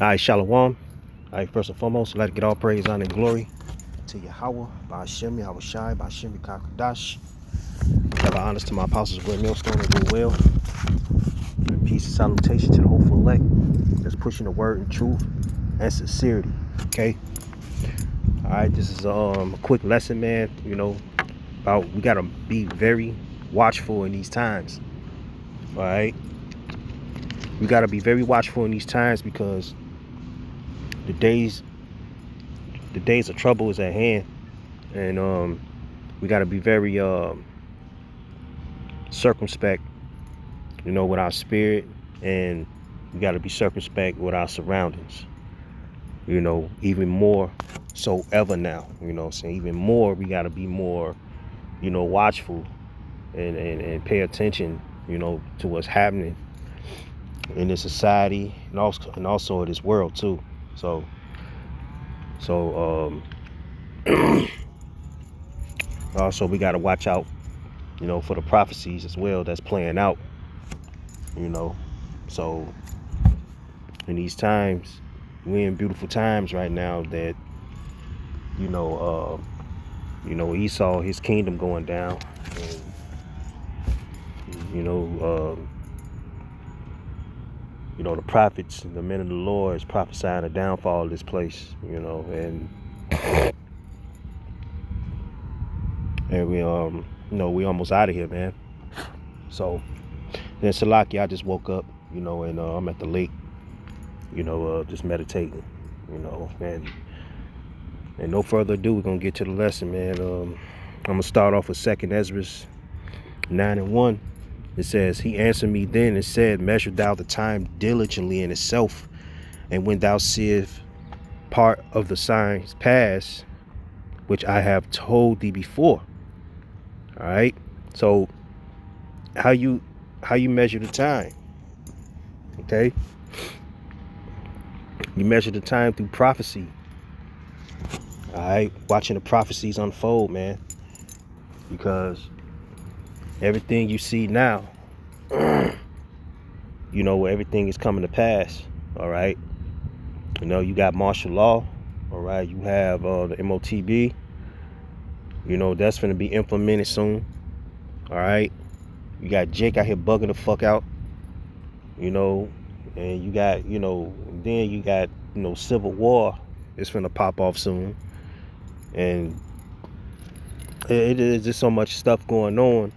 All right, Shalom. All right, first and foremost, let us get all praise, honor, and glory to Yahweh, Ba'ashem, Yahweh Shai, Ba'ashem, Kakadash. Give our honors to my apostles, great millstone, and do well. And peace and salutation to the hopeful elect that's pushing the word in truth and sincerity. Okay. All right, this is a quick lesson, man. You know, about we gotta be very watchful in these times. All right, we gotta be very watchful in these times because the days of trouble is at hand, and we got to be very circumspect, you know, with our spirit, and we got to be circumspect with our surroundings, you know, even more so ever now, you know, so even more we got to be more, you know, watchful and pay attention, you know, to what's happening in this society and also in this world too. So also we got to watch out, you know, for the prophecies as well that's playing out, you know. So in these times, we're in beautiful times right now that, you know, Esau, his kingdom going down, and, the prophets, the men of the Lord is prophesying the downfall of this place, you know, and we almost out of here, man. So then Salaki, I just woke up, you know, and I'm at the lake, you know, just meditating, you know, and no further ado, we're gonna get to the lesson, man. I'm gonna start off with 2nd Ezra 9:1. It says, "He answered me then and said, Measure thou the time diligently in itself, and when thou seest part of the signs pass, which I have told thee before." All right. So how you measure the time? Okay. You measure the time through prophecy. All right, watching the prophecies unfold, man, because everything you see now, you know, everything is coming to pass. All right, you know, you got martial law. All right, you have the MOTB. You know, that's going to be implemented soon. All right, you got Jake out here bugging the fuck out. You know, and you got, you know, then you got, you know, civil war is going to pop off soon. And it is just so much stuff going on,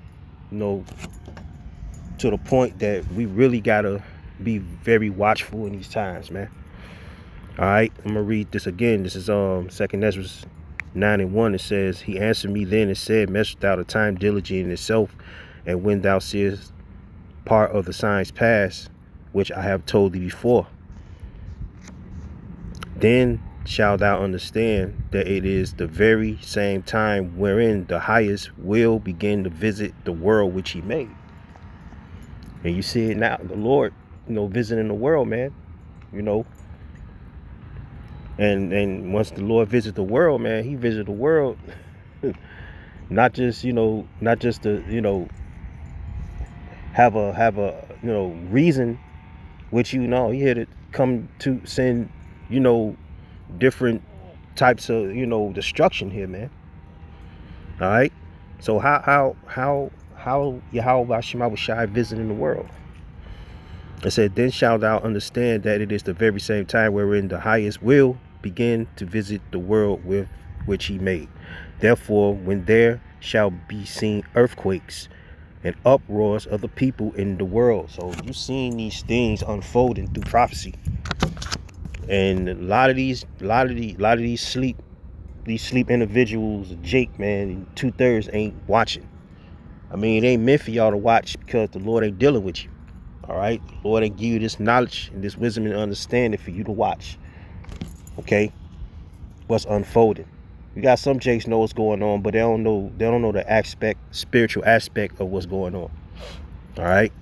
you know, to the point that we really gotta be very watchful in these times, man. All right, I'm gonna read this again. This is 2nd Ezra 9:1. It says, "He answered me then and said, Measure thou the time diligently in itself, and when thou seest part of the signs pass, which I have told thee before, then shalt thou understand that it is the very same time wherein the highest will begin to visit the world which he made." And you see it now, the Lord, you know, visiting the world, man, you know. And once the Lord visits the world, man, he visits the world, not just to, you know, have a you know, reason, which, you know, he had to come to send, you know, different types of, you know, destruction here, man. All right. So how Yahweh Shema Shai visiting the world? It said, "Then shalt thou understand that it is the very same time wherein the highest will begin to visit the world with which he made. Therefore, when there shall be seen earthquakes and uproars of the people in the world." So you've seen these things unfolding through prophecy. And a lot of these sleep individuals, Jake, man, 2/3 ain't watching. I mean, it ain't meant for y'all to watch because the Lord ain't dealing with you. All right, the Lord ain't give you this knowledge and this wisdom and understanding for you to watch. Okay, what's unfolding? You got some Jakes know what's going on, but they don't know the spiritual aspect of what's going on. All right.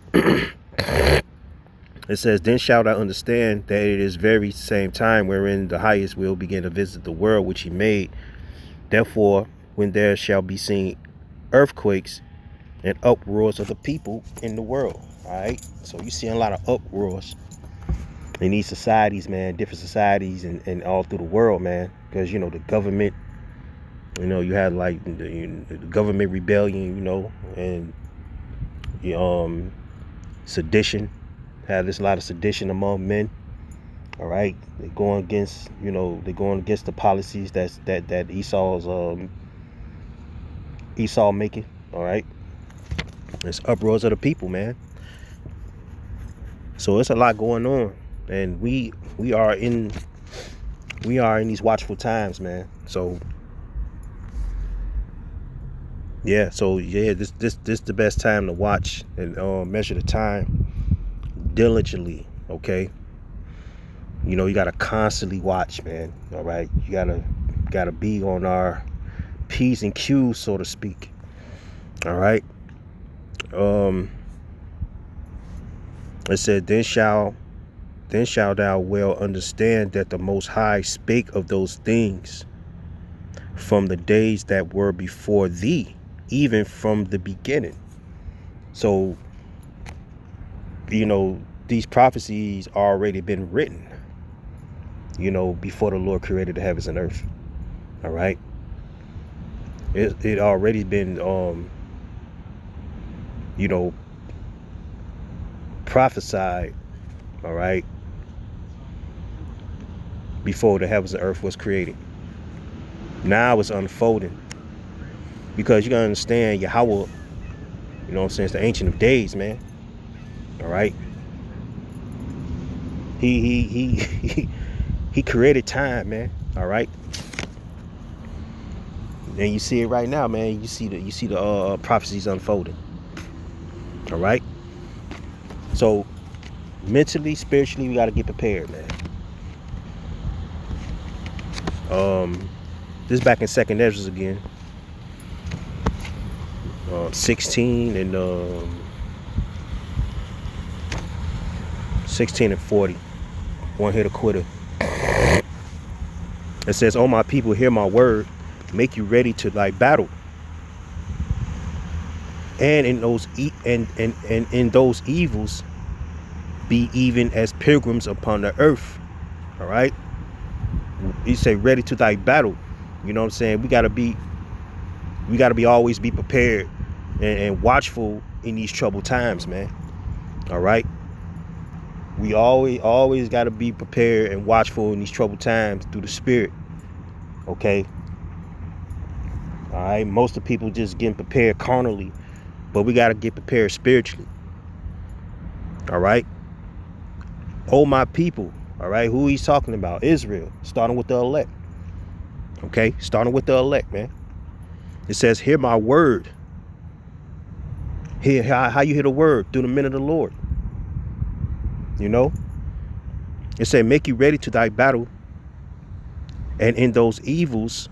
It says, "Then shalt thou understand that it is very same time wherein the highest will begin to visit the world which he made. Therefore, when there shall be seen earthquakes and uproars of the people in the world." All right. So you see a lot of uproars in these societies, man, different societies and all through the world, man, because the government, you had like the government rebellion, and sedition, had this lot of sedition among men. All right, they're going against, the policies that Esau making. All right, it's uproars of the people, man. So it's a lot going on, and we are in these watchful times, man. So yeah, this the best time to watch and measure the time diligently. Okay, you gotta constantly watch, man. All right, you gotta be on our P's and Q's, so to speak. All right. It said, then shall thou well understand that the Most High spake of those things from the days that were before thee, even from the beginning. So, these prophecies already been written, before the Lord created the heavens and earth. All right. It already been, prophesied, all right, before the heavens and earth was created. Now it's unfolding, because you gotta understand Yahweh, it's the Ancient of Days, man. All right. He created time, man. All right. And you see it right now, man. You see the prophecies unfolding. All right. So mentally, spiritually, we got to get prepared, man. This is back in Second Ezra again, 16 and 16 and 40. One hit a quitter. It says, "Oh my people, hear my word. Make you ready to like battle. And in those in those evils, be even as pilgrims upon the earth." All right. He say, ready to thy battle. You know what I'm saying? We gotta be always be prepared and watchful in these troubled times, man. All right. We always gotta be prepared and watchful in these troubled times through the Spirit. Okay. All right. Most of the people just getting prepared carnally, but we gotta get prepared spiritually. All right. Oh my people. All right, who he's talking about? Israel, starting with the elect. Okay, starting with the elect, man. It says, hear my word. Hear how you hear the word? Through the men of the Lord. It said, make you ready to thy battle. And in those evils,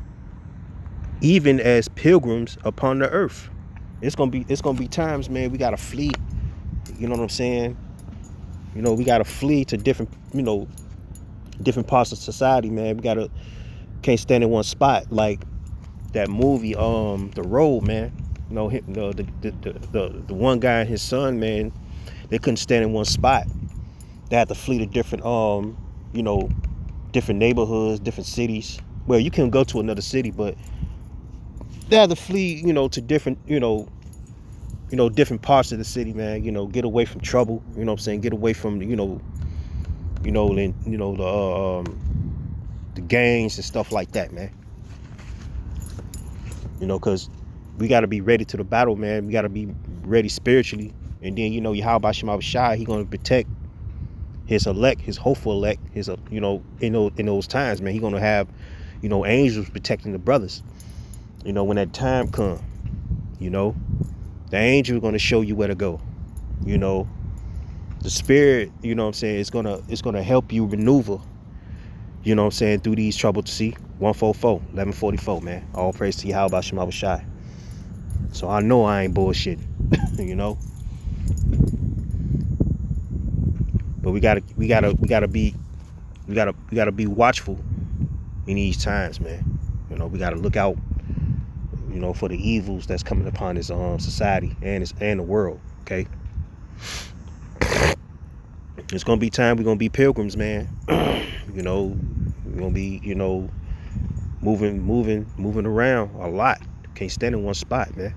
even as pilgrims upon the earth. It's gonna be times, man, we gotta flee. You know what I'm saying? We gotta flee to different parts of society, man. Can't stand in one spot. Like that movie, The Road, man. The one guy and his son, man, they couldn't stand in one spot. They had to flee to different different neighborhoods, different cities. Well, you can go to another city, but they had to flee, to different, different parts of the city, man. Get away from trouble. You know what I'm saying? Get away from the gangs and stuff like that, man. Because we got to be ready to the battle, man. We got to be ready spiritually, and then Yahweh Shema Shai, he gonna protect his elect, his hopeful elect, his in those times, man. He gonna have angels protecting the brothers. When that time come, the angel gonna show you where to go. The Spirit, what I'm saying, it's gonna help you maneuver, what I'm saying, through these troubled sea. 144, 1144, man. All praise to Yahweh Shema Shai. So I know I ain't bullshitting, But we gotta be watchful in these times, man. We gotta look out, for the evils that's coming upon this society and the world. Okay. It's gonna be time we're gonna be pilgrims, man. You know, we're gonna be, moving around a lot. Can't stand in one spot, man.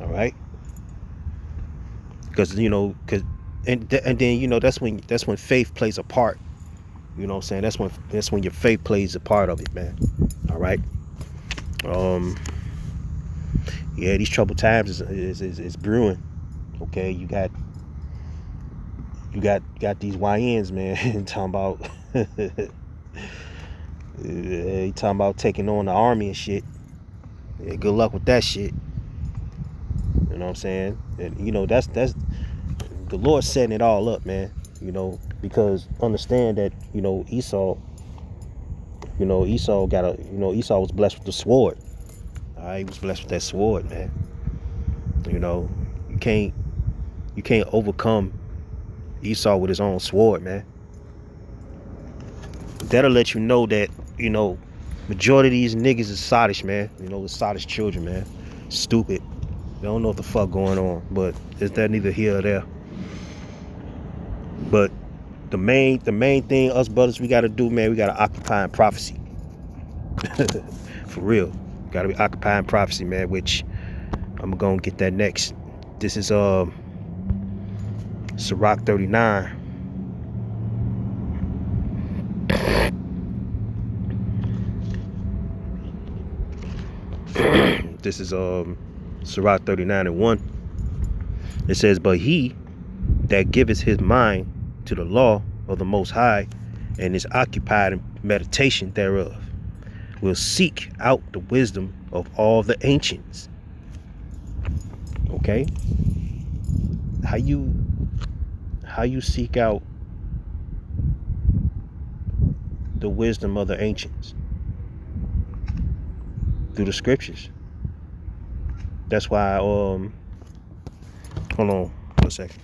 All right, because and then that's when faith plays a part. You know what I'm saying? That's when your faith plays a part of it, man. All right. Um. Yeah, these troubled times is brewing. Okay, you got these YNs, man, talking about he talking about taking on the army and shit. Yeah, good luck with that shit. You know what I'm saying? And that's the Lord setting it all up, man. Because understand that Esau got Esau was blessed with the sword. All right, he was blessed with that sword, man. You can't overcome Esau with his own sword, man. That'll let you know that majority of these niggas is sottish, man. The sottish children, man. Stupid. They don't know what the fuck going on, but is that neither here or there? But the main thing us brothers we gotta do, man, we gotta occupy in prophecy. For real. Gotta be occupying prophecy, man, which I'm gonna get that next. This is Sirach 39. This is Sirach 39 and 1. It says, but he that giveth his mind to the law of the Most High and is occupied in meditation thereof will seek out the wisdom of all the ancients. Okay, how you seek out the wisdom of the ancients? Through the scriptures. That's why hold on 1 second.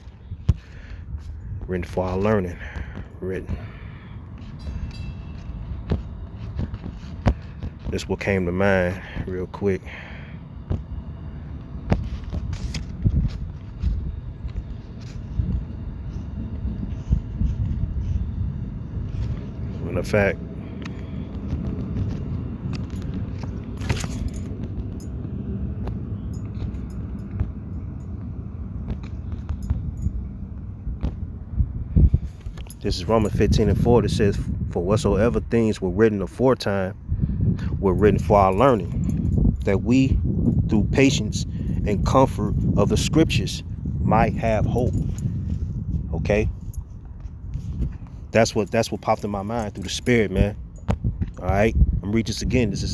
Written for our learning. Written. This what came to mind real quick. In fact, this is Romans 15 and 4 that says, for whatsoever things were written aforetime were written for our learning, that we through patience and comfort of the scriptures might have hope. Okay, that's what popped in my mind through the spirit, man. All right, I'm gonna read this again. This is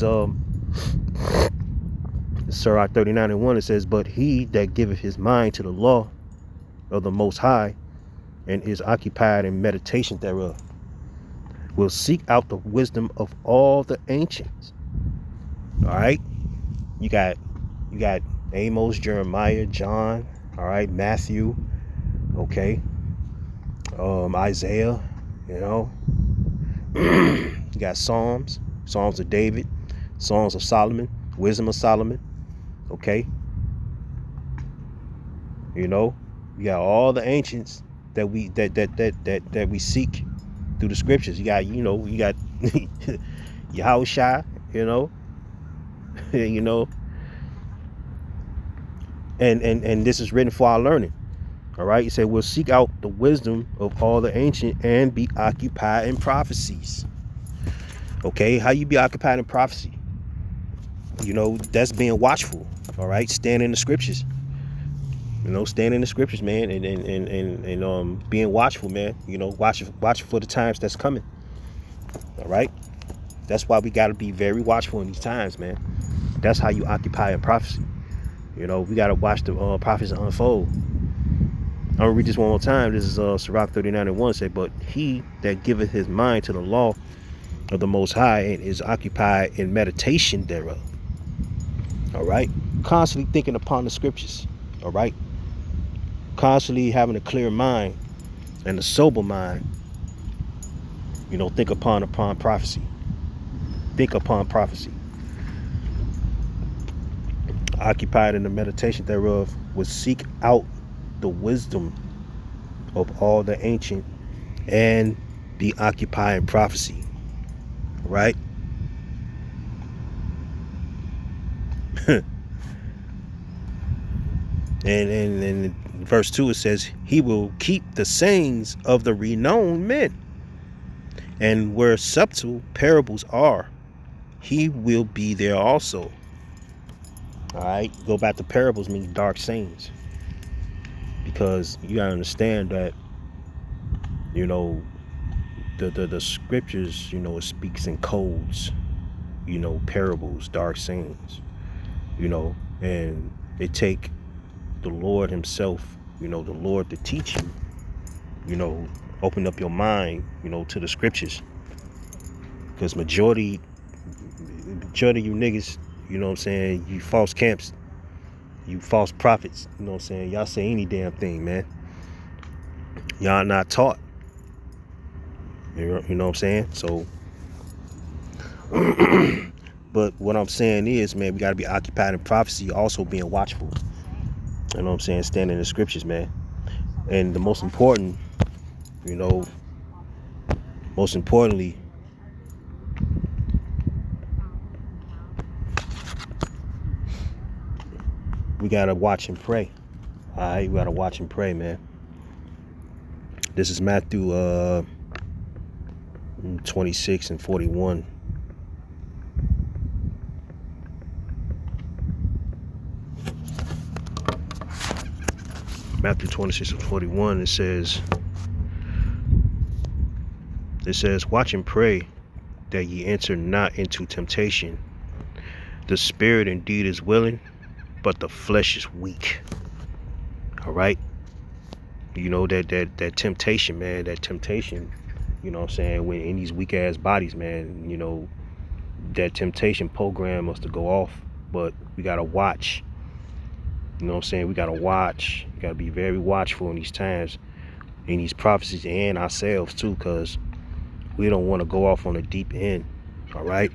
Sirach 39 and 1. It says, but he that giveth his mind to the law of the Most High and is occupied in meditation thereof will seek out the wisdom of all the ancients. All right, you got Amos, Jeremiah, John, all right, Matthew, okay, Isaiah, you got Psalms of David, Songs of Solomon, Wisdom of Solomon, okay. You got all the ancients that we seek through the scriptures. You got Yahushua, and this is written for our learning. All right, you say we'll seek out the wisdom of all the ancient and be occupied in prophecies. Okay, how you be occupied in prophecy? That's being watchful. All right, stand in the scriptures. Stand in the scriptures, man, and being watchful, man. Watch for the times that's coming. All right, that's why we got to be very watchful in these times, man. That's how you occupy in prophecy. We got to watch the prophets unfold. I'm gonna read this one more time. This is Sirach 39 and 1. Say, but he that giveth his mind to the law of the Most High and is occupied in meditation thereof. All right, constantly thinking upon the scriptures. All right, constantly having a clear mind and a sober mind. Think upon prophecy. Think upon prophecy. Occupied in the meditation thereof will seek out the wisdom of all the ancient and the occupying prophecy, right? And in verse 2 it says, he will keep the sayings of the renowned men, and where subtle parables are, he will be there also. All right, go back to parables mean dark sayings, because you gotta understand that, you know, the scriptures, you know, it speaks in codes, you know, parables, dark sayings, you know, and it take the Lord himself, you know, the Lord to teach you, you know, open up your mind, you know, to the scriptures, because majority of you niggas, you know what I'm saying, you false camps, you false prophets, you know what I'm saying, y'all say any damn thing, man. Y'all not taught. You know what I'm saying? So but what I'm saying is, man, we got to be occupied in prophecy, also being watchful. You know what I'm saying? Standing in the scriptures, man. And the most important, you know, most importantly, we got to watch and pray. All right, we got to watch and pray, man. This is Matthew 26 and 41. Matthew 26 and 41, it says, watch and pray that ye enter not into temptation. The spirit indeed is willing, but the flesh is weak. All right. You know, that temptation, man, that temptation, you know what I'm saying, when in these weak ass bodies, man, you know, that temptation program must to go off, but we got to watch. You know what I'm saying? We got to watch. We got to be very watchful in these times, in these prophecies, and ourselves too, because we don't want to go off on the deep end. All right.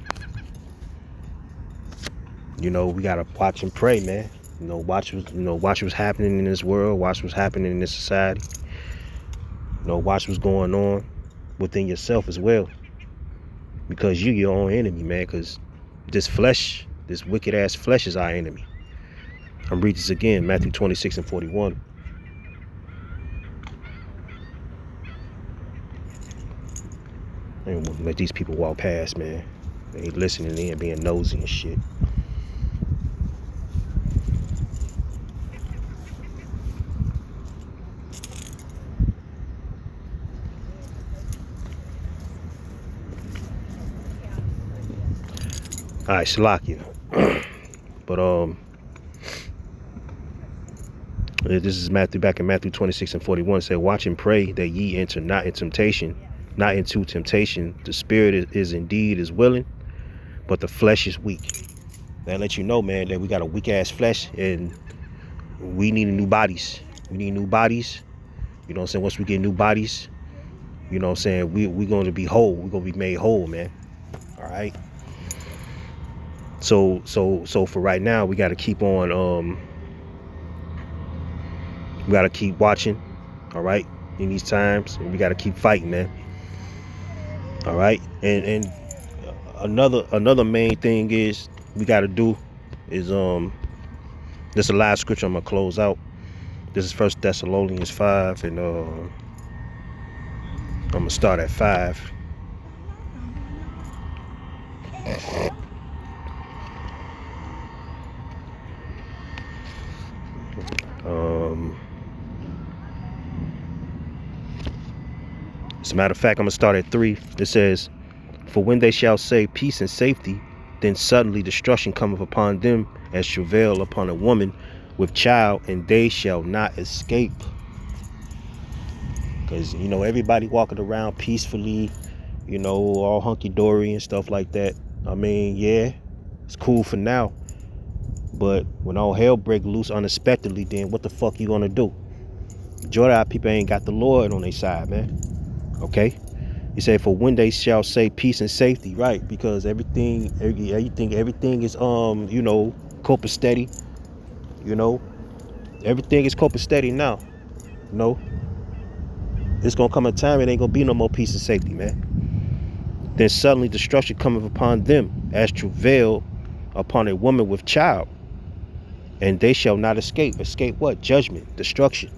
You know, we got to watch and pray, man. You know, watch what's happening in this world. Watch what's happening in this society. You know, watch what's going on within yourself as well. Because you're your own enemy, man. Because this flesh, this wicked ass flesh is our enemy. I'm reading this again, Matthew 26 and 41. I ain't want to let these people walk past, man. They ain't listening, they ain't being nosy and shit. All right, Shalakia. But this is Matthew, back in Matthew 26 and 41. It said, watch and pray that ye enter not into temptation. The spirit is indeed is willing, but the flesh is weak. That let you know, man, that we got a weak ass flesh, and we need new bodies. We need new bodies. You know what I'm saying? Once we get new bodies, you know what I'm saying, we're going to be whole. We're going to be made whole, man. All right. So for right now, we got to keep on, we got to keep watching, all right, in these times, and we got to keep fighting, man. All right. And another main thing is we got to do is, this is the last scripture I'm going to close out. This is 1 Thessalonians 5, and I'm going to start at 5. As a matter of fact, I'm going to start at 3. It says, for when they shall say peace and safety, then suddenly destruction cometh upon them as travail upon a woman with child, and they shall not escape. Because, you know, everybody walking around peacefully, you know, all hunky-dory and stuff like that. I mean, yeah, it's cool for now. But when all hell break loose unexpectedly, then what the fuck you gonna do? Majority of people ain't got the Lord on their side, man. Okay? He said, for when they shall say peace and safety, right? Because everything is, you know, copacetic, you know. Everything is copacetic now, you know. It's gonna come a time it ain't gonna be no more peace and safety, man. Then suddenly destruction cometh upon them as travail upon a woman with child, and they shall not escape. Escape what? Judgment, destruction.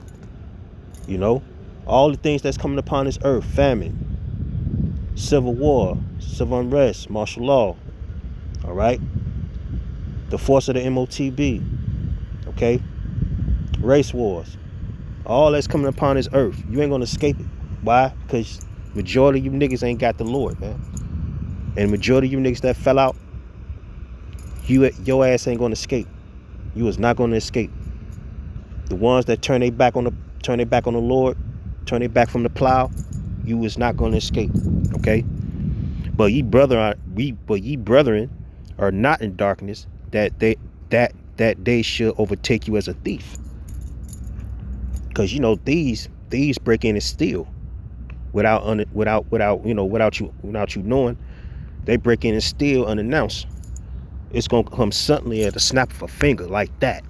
You know, all the things that's coming upon this earth: famine, civil war, civil unrest, martial law. All right, the force of the MOTB. Okay, race wars. All that's coming upon this earth. You ain't gonna escape it. Why? Because majority of you niggas ain't got the Lord, man. And majority of you niggas that fell out, your ass ain't gonna escape. You is not gonna escape. The ones that turn their back on the Lord, turn their back from the plow, you is not gonna escape. Okay? But ye brethren are not in darkness, that they should overtake you as a thief. Because you know thieves break in and steal without you knowing. They break in and steal unannounced. It's gonna come suddenly at the snap of a finger, like that.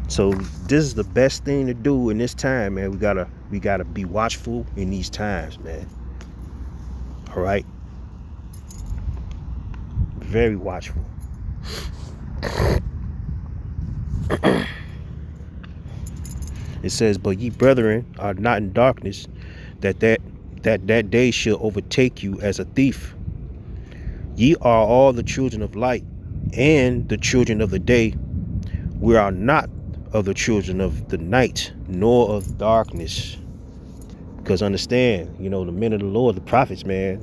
So this is the best thing to do in this time, man. We gotta be watchful in these times, man. All right, very watchful. It says, but ye brethren are not in darkness, that day shall overtake you as a thief. Ye are all the children of light and the children of the day. We are not of the children of the night, nor of darkness. Because understand, the men of the Lord, the prophets, man,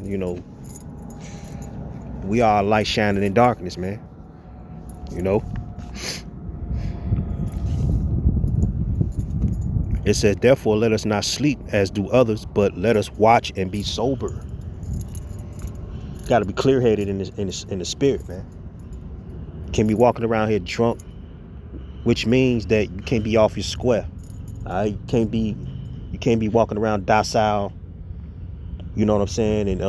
we are a light shining in darkness, man. It says, therefore, let us not sleep as do others, but let us watch and be sober. Got to be clear-headed in the spirit, man. Can't be walking around here drunk, which means that you can't be off your square. You can't be walking around docile. You know what I'm saying? And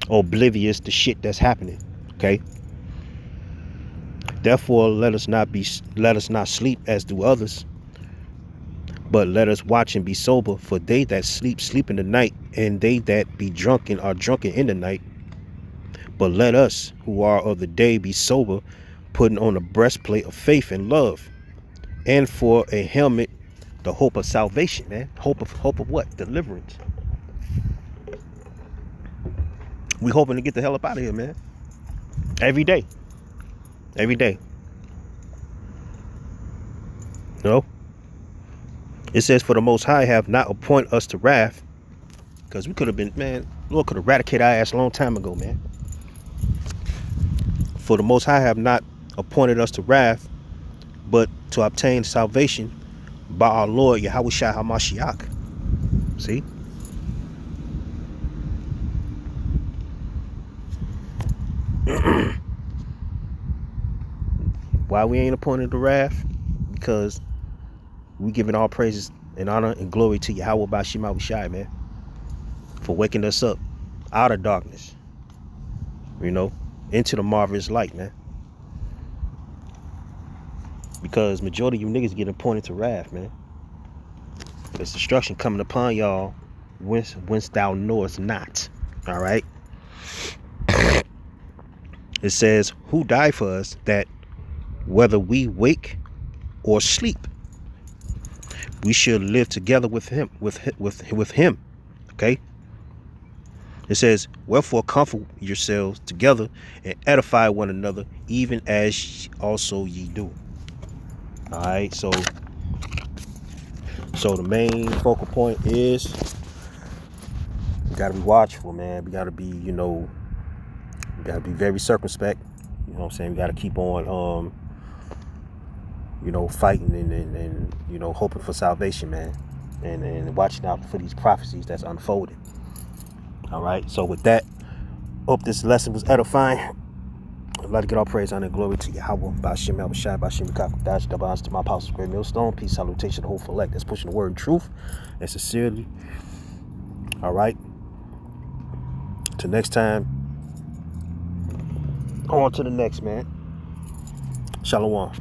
oblivious to shit that's happening. Okay. Therefore, let us not sleep as do others, but let us watch and be sober. For they that sleep in the night, and they that be drunken are drunken in the night. But let us who are of the day be sober, putting on the breastplate of faith and love, and for a helmet the hope of salvation, man. Hope of what? Deliverance. We hoping to get the hell up out of here, man. Every day. No. It says, for the Most High have not appointed us to wrath, because we could have been, man, Lord could have eradicated our ass a long time ago, man. For the Most High have not appointed us to wrath, but to obtain salvation by our Lord Yahushua HaMashiach. See? Why we ain't appointed to wrath? Because we giving all praises and honor and glory to Yahweh Bashim Abushai, man, for waking us up out of darkness, into the marvelous light, man. Because majority of you niggas getting appointed to wrath, man. There's destruction coming upon y'all whence thou knowest not. All right. It says, who died for us, that whether we wake or sleep, we should live together with him. Okay. It says, wherefore comfort yourselves together and edify one another, even as also ye do. All right. So the main focal point is we gotta be watchful, man. We gotta be, we gotta be very circumspect. You know what I'm saying? We gotta keep on fighting and hoping for salvation, man, and watching out for these prophecies that's unfolding. All right. So with that, hope this lesson was edifying. I'd like to get all praise, honor, and glory to Yahweh, Bashim Al-Bashai, Bashim Kakadash, double honors to my apostles, great millstone, peace, salutation, the whole elect that's pushing the word in truth and sincerely. All right. Till next time, on to the next, man. Shalom.